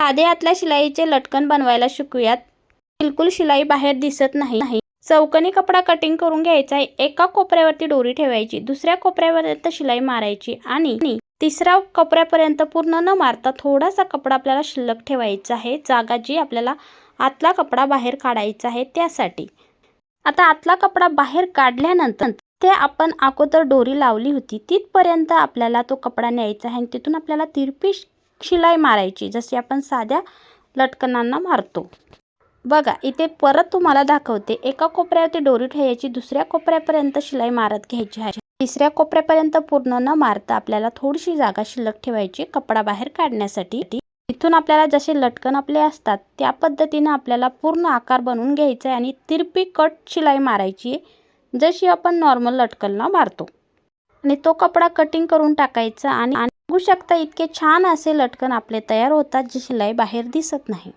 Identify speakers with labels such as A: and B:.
A: साधे आतल्या शिलाईचे लटकन बनवायला शिकूयात। बिलकुल शिलाई बाहेर दिसत नाही। चौकोनी कपडा कटिंग करून घ्यायचा आहे। एका कोपऱ्यावरती दोरी ठेवायची, दुसऱ्या कोपऱ्यापर्यंत शिलाई मारायची आणि तिसऱ्या कोपऱ्यापर्यंत पूर्ण न मारता थोडासा कपडा आपल्याला शिल्लक ठेवायचा आहे, जागा जी आपल्याला आतला कपडा बाहेर काढायचा आहे त्यासाठी। आता आतला कपडा बाहेर काढल्यानंतर ते आपण अगोदर दोरी लावली होती तिथपर्यंत आपल्याला तो कपडा न्यायचा आहे आणि तिथून आपल्याला तिरपी शिलाई मारायची, जशी आपण साध्या लटकनांना मारतो। बघा इथे परत तुम्हाला दाखवते। एका कोपऱ्यावरती दोरी ठेवायची, दुसऱ्या कोपऱ्यापर्यंत शिलाई मारत घ्यायची आहे। तिसऱ्या कोपऱ्यापर्यंत पूर्ण न मारता आपल्याला थोडीशी जागा शिल्लक ठेवायची कपडा बाहेर काढण्यासाठी। इथून आपल्याला जसे लटकन आपले असतात त्या पद्धतीने आपल्याला पूर्ण आकार बनवून घ्यायचा आहे आणि तिरपी कट शिलाई मारायची जशी आपण नॉर्मल लटकनला मारतो आणि तो कपडा कटिंग करून टाकायचा आणि बघू शकता इतके छान असे लटकन आपले तयार होतात जे शिलाई बाहेर दिसत नाही।